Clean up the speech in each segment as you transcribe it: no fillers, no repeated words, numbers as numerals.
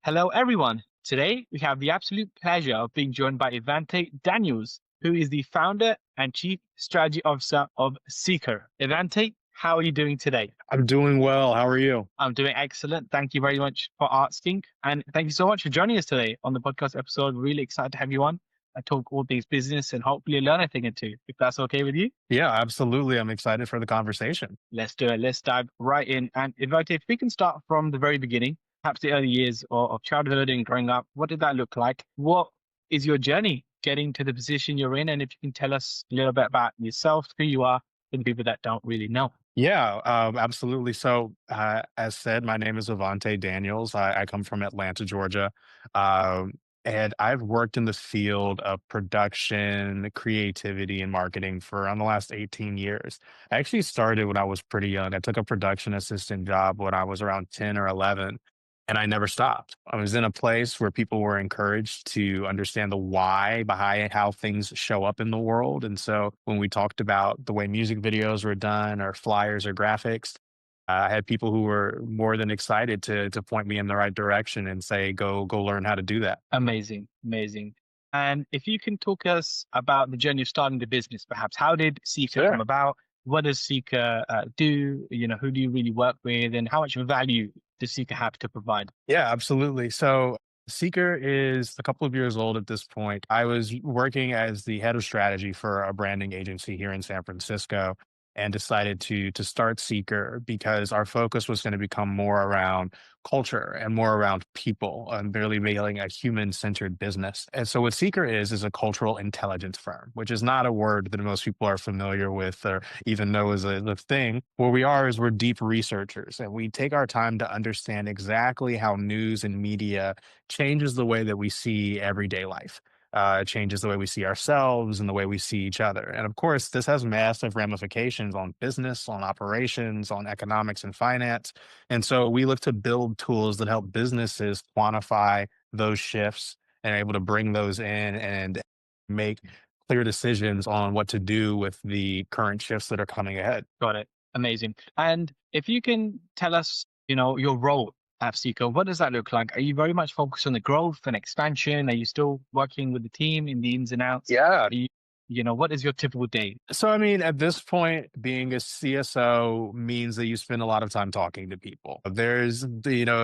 Hello, everyone. Today, we have the absolute pleasure of being joined by Evante Daniels, who is the founder and chief strategy officer of Seeqer. Evante, how are you doing today? I'm doing well. How are you? I'm doing excellent. Thank you very much for asking. And thank you so much for joining us today on the podcast episode. Really excited to have you on. I talk all things business and hopefully learn a thing or two, if that's okay with you. Yeah, absolutely. I'm excited for the conversation. Let's do it. Let's dive right in. And Evante, if we can start from the very beginning, perhaps the early years of childhood and growing up, what did that look like? What is your journey getting to the position you're in? And if you can tell us a little bit about yourself, who you are, for the people that don't really know. Yeah, absolutely. So, as said, my name is Evante Daniels. I come from Atlanta, Georgia. Um, and I've worked in the field of production, creativity, and marketing for around the last 18 years. I actually started when I was pretty young. I took a production assistant job when I was around 10 or 11. And I never stopped. I was in a place where people were encouraged to understand the why behind how things show up in the world. And so when we talked about the way music videos were done or flyers or graphics, I had people who were more than excited to point me in the right direction and say, go learn how to do that. Amazing, amazing. And if you can talk us about the journey of starting the business, perhaps how did Seeker come Sure. about? What does Seeker do? Who do you really work with, and how much value does Seeker have to provide? Yeah, absolutely. So Seeker is a couple of years old at this point. I was working as the head of strategy for a branding agency here in San Francisco and decided to start Seeker because our focus was going to become more around culture and more around people and really building a human-centered business. And so what Seeker is a cultural intelligence firm, which is not a word that most people are familiar with or even know is a thing. What we are is we're deep researchers and we take our time to understand exactly how news and media changes the way that we see everyday life. It changes the way we see ourselves and the way we see each other. And of course, this has massive ramifications on business, on operations, on economics and finance. And so we look to build tools that help businesses quantify those shifts and able to bring those in and make clear decisions on what to do with the current shifts that are coming ahead. Got it. Amazing. And if you can tell us, your role at Seeker, what does that look like? Are you very much focused on the growth and expansion? Are you still working with the team in the ins and outs? Yeah. Are what is your typical day? So, I mean, at this point, being a CSO means that you spend a lot of time talking to people. I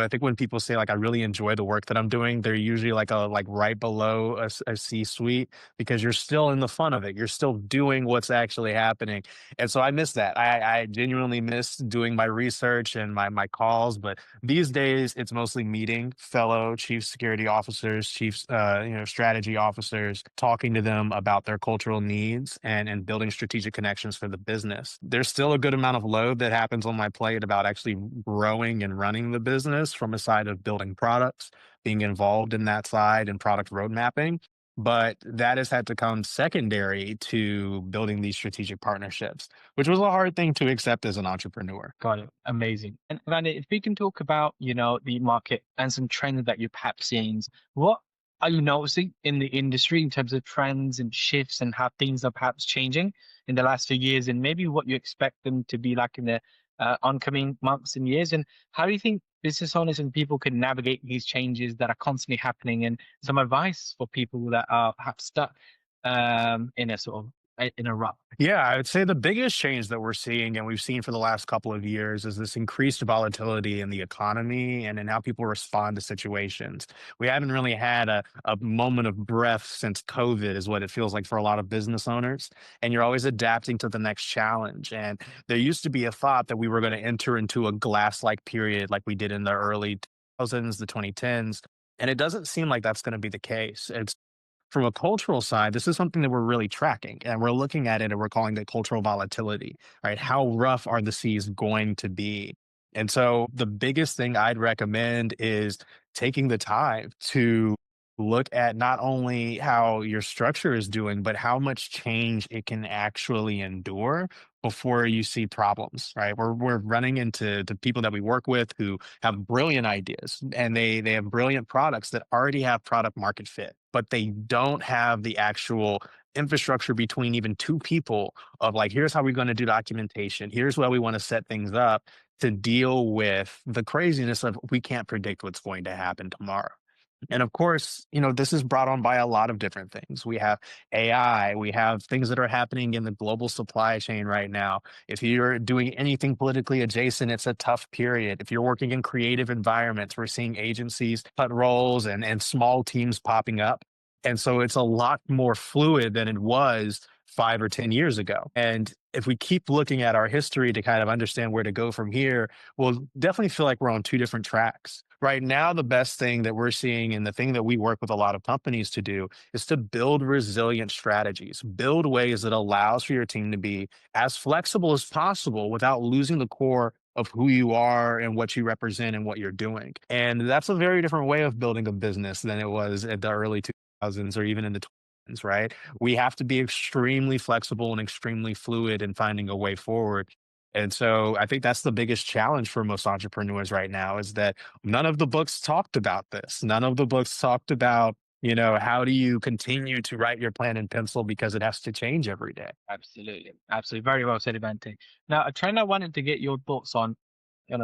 think when people say like, I really enjoy the work that I'm doing, they're usually like right below a C-suite because you're still in the fun of it. You're still doing what's actually happening. And so I miss that. I genuinely miss doing my research and my calls. But these days, it's mostly meeting fellow chief security officers, chief, strategy officers, talking to them about their cultural needs and building strategic connections for the business. There's still a good amount of load that happens on my plate about actually growing and running the business from a side of building products, being involved in that side and product road mapping. But that has had to come secondary to building these strategic partnerships, which was a hard thing to accept as an entrepreneur. Got it. Amazing. And Randy, if we can talk about, the market and some trends that you're perhaps seeing, what are you noticing in the industry in terms of trends and shifts and how things are perhaps changing in the last few years, and maybe what you expect them to be like in the oncoming months and years? And how do you think business owners and people can navigate these changes that are constantly happening, and some advice for people that are perhaps stuck in a sort of in a rut? Yeah, I would say the biggest change that we're seeing and we've seen for the last couple of years is this increased volatility in the economy and in how people respond to situations. We haven't really had a moment of breath since COVID, is what it feels like for a lot of business owners. And you're always adapting to the next challenge. And there used to be a thought that we were going to enter into a glass like period like we did in the early 2000s, the 2010s. And it doesn't seem like that's going to be the case. It's from a cultural side, this is something that we're really tracking and we're looking at it and we're calling it cultural volatility, right? How rough are the seas going to be? And so the biggest thing I'd recommend is taking the time to look at not only how your structure is doing, but how much change it can actually endure before you see problems, right? We're running into the people that we work with who have brilliant ideas and they have brilliant products that already have product market fit, but they don't have the actual infrastructure between even two people of like, here's how we're going to do documentation. Here's where we want to set things up to deal with the craziness of we can't predict what's going to happen tomorrow. And of course, this is brought on by a lot of different things. We have AI, we have things that are happening in the global supply chain right now. If you're doing anything politically adjacent, it's a tough period. If you're working in creative environments, we're seeing agencies cut roles and small teams popping up. And so it's a lot more fluid than it was 5 or 10 years ago. And if we keep looking at our history to kind of understand where to go from here, we'll definitely feel like we're on two different tracks. Right now, the best thing that we're seeing and the thing that we work with a lot of companies to do is to build resilient strategies, build ways that allows for your team to be as flexible as possible without losing the core of who you are and what you represent and what you're doing. And that's a very different way of building a business than it was at the early 2000s or even in the 20s, right? We have to be extremely flexible and extremely fluid in finding a way forward. And so I think that's the biggest challenge for most entrepreneurs right now is that none of the books talked about this. None of the books talked about, how do you continue to write your plan in pencil because it has to change every day. Absolutely. Absolutely. Very well said, Evante. Now, a trend I wanted to get your thoughts on,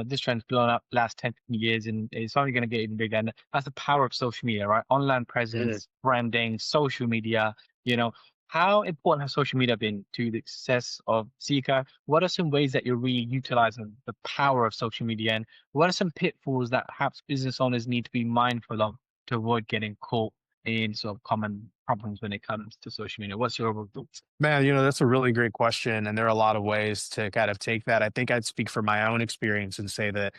this trend's blown up last 10 years and it's only going to get even bigger. And that's the power of social media, right? Online Mhm. presence, branding, social media, you know, how important has social media been to the success of Seeqer? What are some ways that you're really utilizing the power of social media? And what are some pitfalls that perhaps business owners need to be mindful of to avoid getting caught in sort of common problems when it comes to social media? What's your overall thoughts? Man, that's a really great question. And there are a lot of ways to kind of take that. I think I'd speak from my own experience and say that,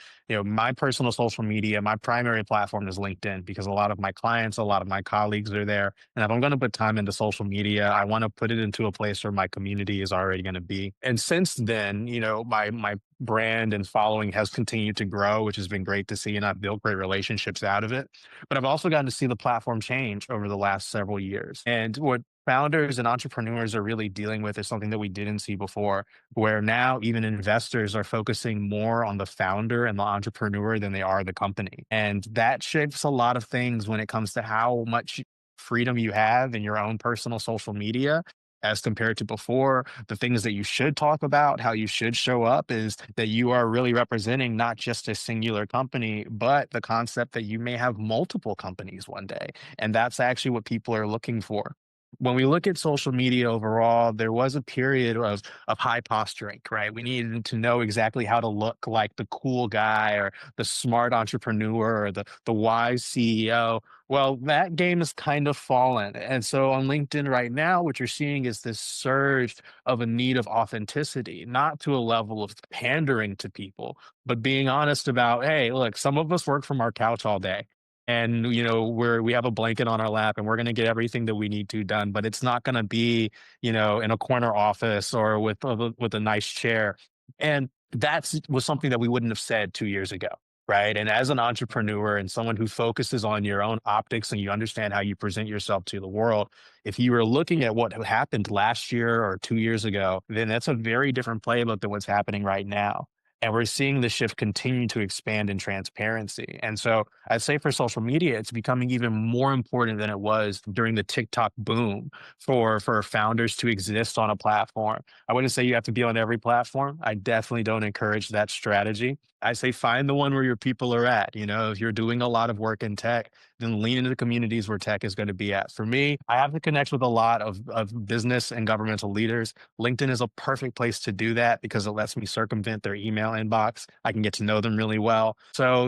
my personal social media, my primary platform is LinkedIn because a lot of my clients, a lot of my colleagues are there. And if I'm going to put time into social media, I want to put it into a place where my community is already going to be. And since then, my brand and following has continued to grow, which has been great to see. And I've built great relationships out of it. But I've also gotten to see the platform change over the last several years. And what founders and entrepreneurs are really dealing with is something that we didn't see before, where now even investors are focusing more on the founder and the entrepreneur than they are the company. And that shapes a lot of things when it comes to how much freedom you have in your own personal social media as compared to before. The things that you should talk about, how you should show up is that you are really representing not just a singular company, but the concept that you may have multiple companies one day. And that's actually what people are looking for. When we look at social media overall, there was a period of high posturing, right? We needed to know exactly how to look like the cool guy or the smart entrepreneur or the wise CEO. Well, that game has kind of fallen. And so on LinkedIn right now, what you're seeing is this surge of a need of authenticity, not to a level of pandering to people, but being honest about, hey, look, some of us work from our couch all day. And we have a blanket on our lap and we're going to get everything that we need to done, but it's not going to be in a corner office or with a nice chair. And that's was something that we wouldn't have said 2 years ago. Right. And as an entrepreneur and someone who focuses on your own optics and you understand how you present yourself to the world, if you were looking at what happened last year or 2 years ago, then that's a very different playbook than what's happening right now. And we're seeing the shift continue to expand in transparency. And so I'd say for social media, it's becoming even more important than it was during the TikTok boom for founders to exist on a platform. I wouldn't say you have to be on every platform. I definitely don't encourage that strategy. I say find the one where your people are at. If you're doing a lot of work in tech, then lean into the communities where tech is going to be at. For me, I have to connect with a lot of business and governmental leaders. LinkedIn is a perfect place to do that because it lets me circumvent their email inbox. I can get to know them really well. So,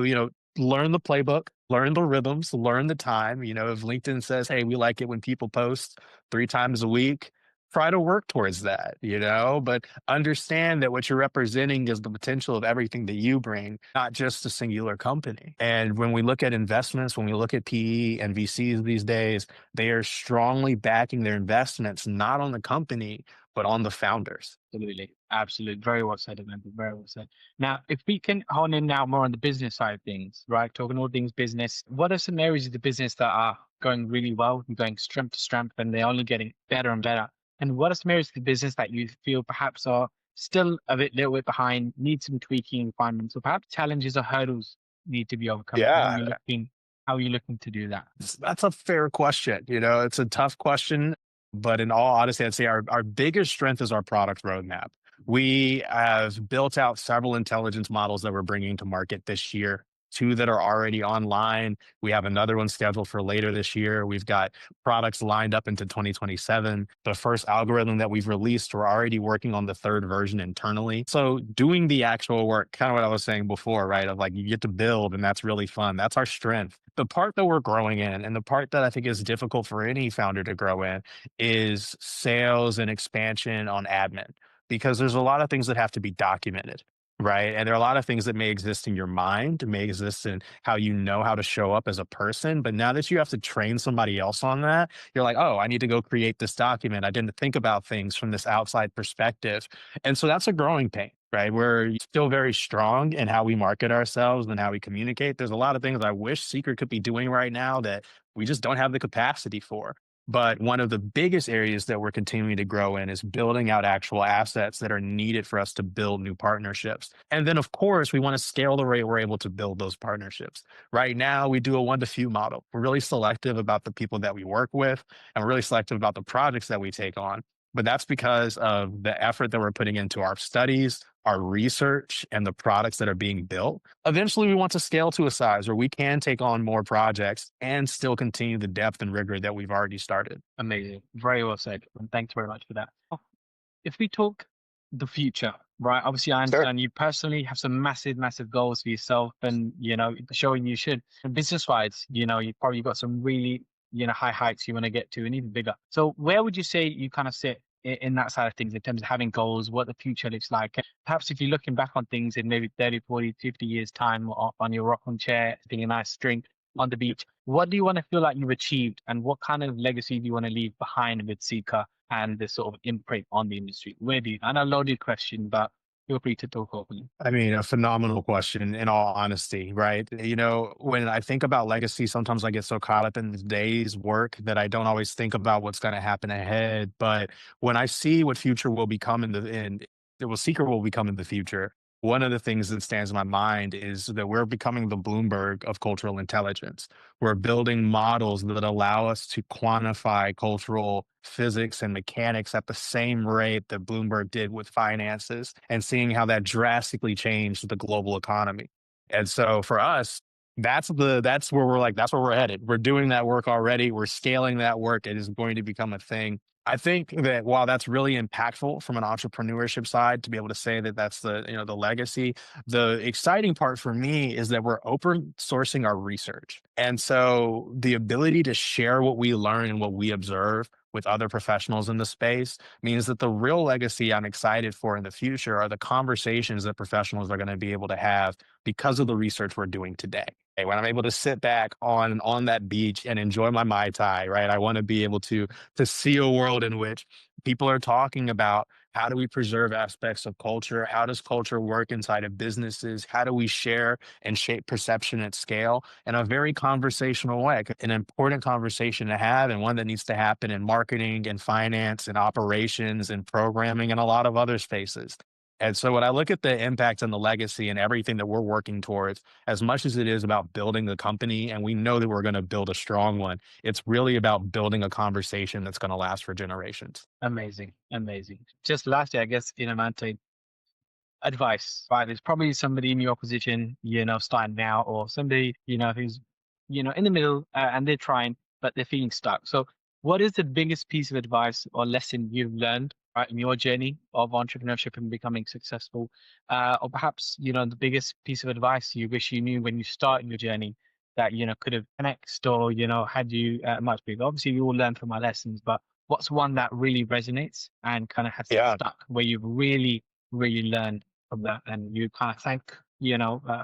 learn the playbook, learn the rhythms, learn the time. If LinkedIn says, hey, we like it when people post 3 times a week, try to work towards that, but understand that what you're representing is the potential of everything that you bring, not just a singular company. And when we look at investments, when we look at PE and VCs these days, they are strongly backing their investments, not on the company, but on the founders. Absolutely. Absolutely. Very well said, Amanda. Very well said. Now, if we can hone in now more on the business side of things, right? Talking all things business, what are some areas of the business that are going really well and going strength to strength and they're only getting better and better? And what are some areas of the business that you feel perhaps are still a little bit behind, need some tweaking refinements, or perhaps challenges or hurdles need to be overcome? Yeah, How are you looking to do that? that's a fair question. It's a tough question, but in all honesty, I'd say our biggest strength is our product roadmap. We have built out several intelligence models that we're bringing to market this year. Two that are already online. We have another one scheduled for later this year. We've got products lined up into 2027. The first algorithm that we've released, we're already working on the third version internally. So, doing the actual work, kind of what I was saying before, right? Of like you get to build, and that's really fun. That's our strength. The part that we're growing in, and the part that I think is difficult for any founder to grow in, is sales and expansion on admin, because there's a lot of things that have to be documented, right? And there are a lot of things that may exist in your mind, may exist in how you know how to show up as a person. But now that you have to train somebody else on that, you're like, oh, I need to go create this document. I didn't think about things from this outside perspective. And so that's a growing pain. Right. We're still very strong in how we market ourselves and how we communicate. There's a lot of things I wish Seeker could be doing right now that we just don't have the capacity for. But one of the biggest areas that we're continuing to grow in is building out actual assets that are needed for us to build new partnerships. And then, of course, we want to scale the rate we're able to build those partnerships. Right now, we do a one to few model. We're really selective about the people that we work with, and we're really selective about the projects that we take on. But that's because of the effort that we're putting into our studies, our research, and the products that are being built. Eventually, we want to scale to a size where we can take on more projects and still continue the depth and rigor that we've already started. Amazing. Very well said. And thanks very much for that. If we talk the future, right? Obviously, I Sure. understand you personally have some massive, massive goals for yourself, and showing you should. And business-wise, you probably got some really, high heights you want to get to, and even bigger. So, where would you say you kind of sit in that side of things in terms of having goals, what the future looks like? Perhaps if you're looking back on things in maybe 30, 40, 50 years' time, on your rocking chair, taking a nice drink on the beach, what do you want to feel like you've achieved, and what kind of legacy do you want to leave behind with Seeker and the sort of imprint on the industry? Where do you, and a loaded question, but feel free to talk openly. I mean, a phenomenal question in all honesty, right? When I think about legacy, sometimes I get so caught up in the day's work that I don't always think about what's going to happen ahead. But when I see what future will become well, Seeker will become in the future, one of the things that stands in my mind is that we're becoming the Bloomberg of cultural intelligence. We're building models that allow us to quantify cultural physics and mechanics at the same rate that Bloomberg did with finances, and seeing how that drastically changed the global economy. And so for us, that's where we're like, that's where we're headed. We're doing that work already. We're scaling that work. It is going to become a thing. I think that while that's really impactful from an entrepreneurship side to be able to say that that's the legacy, the exciting part for me is that we're open sourcing our research. And so the ability to share what we learn and what we observe with other professionals in the space means that the real legacy I'm excited for in the future are the conversations that professionals are going to be able to have because of the research we're doing today. When I'm able to sit back on that beach and enjoy my Mai Tai, right? I want to be able to see a world in which people are talking about how do we preserve aspects of culture? How does culture work inside of businesses? How do we share and shape perception at scale in a very conversational way? An important conversation to have, and one that needs to happen in marketing and finance and operations and programming and a lot of other spaces. And so when I look at the impact and the legacy and everything that we're working towards, as much as it is about building the company, and we know that we're going to build a strong one, it's really about building a conversation that's going to last for generations. Amazing, amazing. Just lastly, I guess, Mante, advice, right? There's probably somebody in your position, starting now, or somebody, who's, in the middle, and they're trying, but they're feeling stuck. So, what is the biggest piece of advice or lesson you've learned, right, in your journey of entrepreneurship and becoming successful? Or perhaps, the biggest piece of advice you wish you knew when you started your journey that, could have next or, had you much bigger. Obviously, we all learn from our lessons, but what's one that really resonates and kind of has Yeah. stuck where you've really, really learned from that, and you kind of thank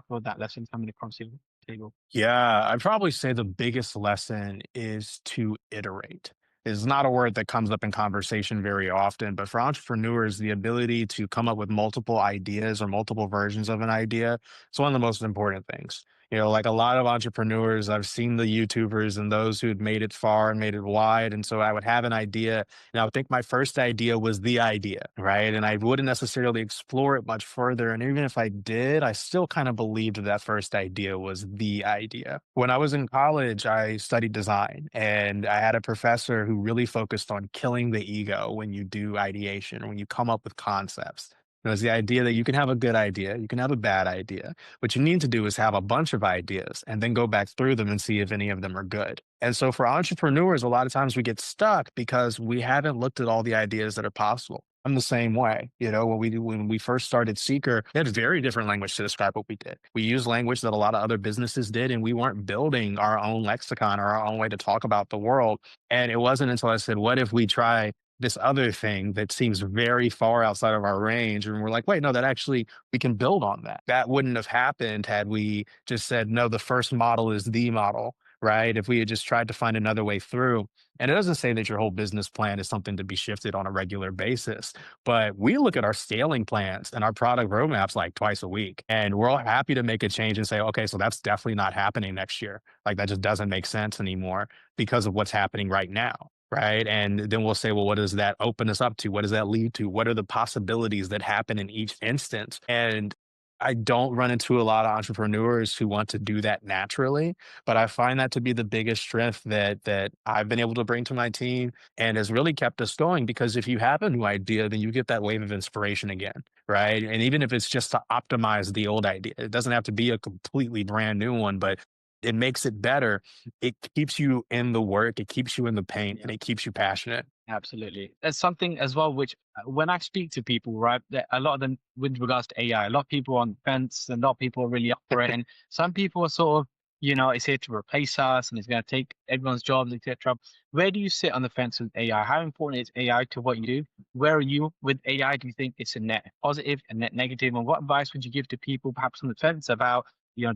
for that lesson coming across your table. Yeah, I'd probably say the biggest lesson is to iterate. Is not a word that comes up in conversation very often, but for entrepreneurs, the ability to come up with multiple ideas or multiple versions of an idea is one of the most important things. Like a lot of entrepreneurs, I've seen the YouTubers and those who had made it far and made it wide. And so I would have an idea, and I would think my first idea was the idea, right? And I wouldn't necessarily explore it much further. And even if I did, I still kind of believed that that first idea was the idea. When I was in college, I studied design, and I had a professor who really focused on killing the ego when you do ideation, when you come up with concepts. It's the idea that you can have a good idea, you can have a bad idea. What you need to do is have a bunch of ideas and then go back through them and see if any of them are good. And so for entrepreneurs, a lot of times we get stuck because we haven't looked at all the ideas that are possible. I'm the same way. When we first started Seeker, we had very different language to describe what we did. We used language that a lot of other businesses did, and we weren't building our own lexicon or our own way to talk about the world. And it wasn't until I said, what if we try this other thing that seems very far outside of our range? And we're like, wait, no, that actually, we can build on that. That wouldn't have happened had we just said, no, the first model is the model, right? If we had just tried to find another way through. And it doesn't say that your whole business plan is something to be shifted on a regular basis, but we look at our scaling plans and our product roadmaps like twice a week. And we're all happy to make a change and say, okay, so that's definitely not happening next year. Like that just doesn't make sense anymore because of what's happening right now. Right. And then we'll say, well, what does that open us up to? What does that lead to? What are the possibilities that happen in each instance? And I don't run into a lot of entrepreneurs who want to do that naturally, but I find that to be the biggest strength that I've been able to bring to my team and has really kept us going. Because if you have a new idea, then you get that wave of inspiration again, right? And even if it's just to optimize the old idea, it doesn't have to be a completely brand new one, but it makes it better. It keeps you in the work, it keeps you in the paint, and it keeps you passionate. Absolutely. There's something as well which when I speak to people, right, that a lot of them with regards to AI, a lot of people are on the fence, and a lot of people are really up for it. And some people are sort of, it's here to replace us and it's going to take everyone's jobs, etc. Where do you sit on the fence with AI? How important is AI to what you do? Where are you with AI? Do you think it's a net positive, a net negative? And what advice would you give to people perhaps on the fence about,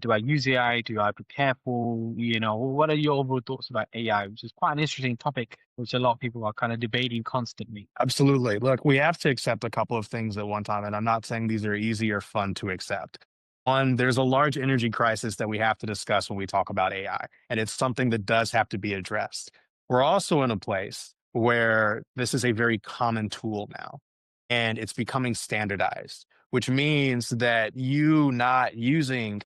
do I use AI? Do I be careful? What are your overall thoughts about AI, which is quite an interesting topic, which a lot of people are kind of debating constantly. Absolutely. Look, we have to accept a couple of things at one time, and I'm not saying these are easy or fun to accept. One, there's a large energy crisis that we have to discuss when we talk about AI, and it's something that does have to be addressed. We're also in a place where this is a very common tool now, and it's becoming standardized, which means that you not using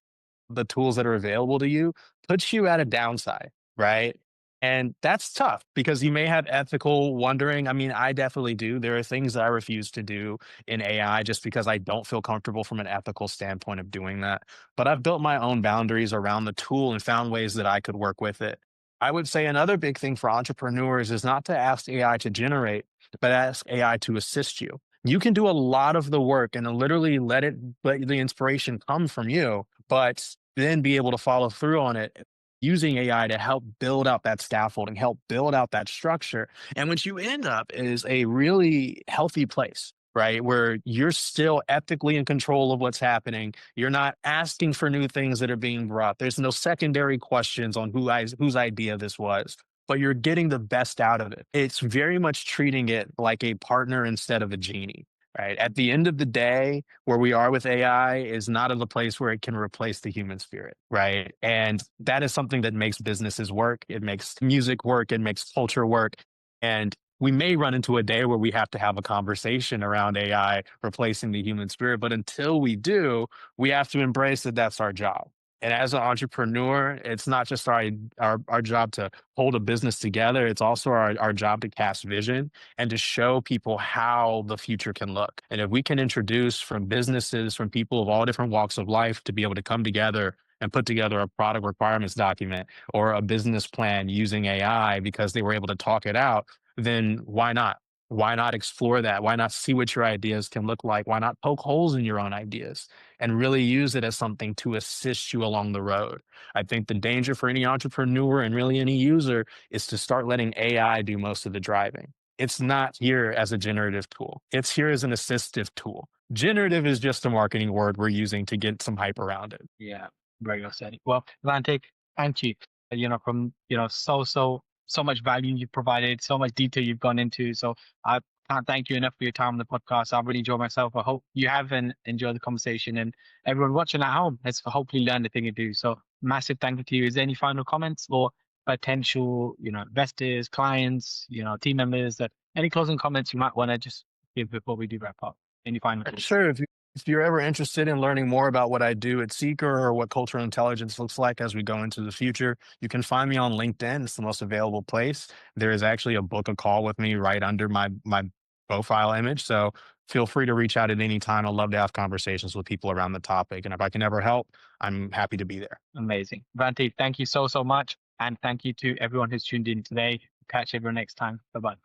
the tools that are available to you puts you at a downside, right? And that's tough because you may have ethical wondering. I mean, I definitely do. There are things that I refuse to do in AI just because I don't feel comfortable from an ethical standpoint of doing that. But I've built my own boundaries around the tool and found ways that I could work with it. I would say another big thing for entrepreneurs is not to ask AI to generate, but ask AI to assist you. You can do a lot of the work and literally let the inspiration come from you, but then be able to follow through on it using AI to help build out that scaffolding, help build out that structure. And what you end up is a really healthy place, right? Where you're still ethically in control of what's happening. You're not asking for new things that are being brought. There's no secondary questions on whose idea this was, but you're getting the best out of it. It's very much treating it like a partner instead of a genie. Right. At the end of the day, where we are with AI is not in the place where it can replace the human spirit. Right. And that is something that makes businesses work. It makes music work. It makes culture work. And we may run into a day where we have to have a conversation around AI replacing the human spirit. But until we do, we have to embrace that that's our job. And as an entrepreneur, it's not just our job to hold a business together. It's also our job to cast vision and to show people how the future can look. And if we can introduce from businesses, from people of all different walks of life to be able to come together and put together a product requirements document or a business plan using AI because they were able to talk it out, then why not? Why not explore that? Why not see what your ideas can look like? Why not poke holes in your own ideas and really use it as something to assist you along the road? I think the danger for any entrepreneur and really any user is to start letting AI do most of the driving. It's not here as a generative tool. It's here as an assistive tool. Generative is just a marketing word we're using to get some hype around it. Yeah, very well said. Well, Vante, thank you. From so much value you've provided, so much detail you've gone into. So I can't thank you enough for your time on the podcast. I've really enjoyed myself. I hope you have and enjoy the conversation. And everyone watching at home has hopefully learned a thing or two. So massive thank you to you. Is there any final comments or potential, investors, clients, team members, that any closing comments you might want to just give before we do wrap up? Any final thoughts? Sure. If you're ever interested in learning more about what I do at Seeker or what cultural intelligence looks like as we go into the future, you can find me on LinkedIn. It's the most available place. There is actually a book a call with me right under my profile image. So Feel free to reach out at any time. I love to have conversations with people around the topic. And if I can ever help, I'm happy to be there. Amazing. Vante, thank you so, so much. And thank you to everyone who's tuned in today. Catch everyone next time. Bye bye.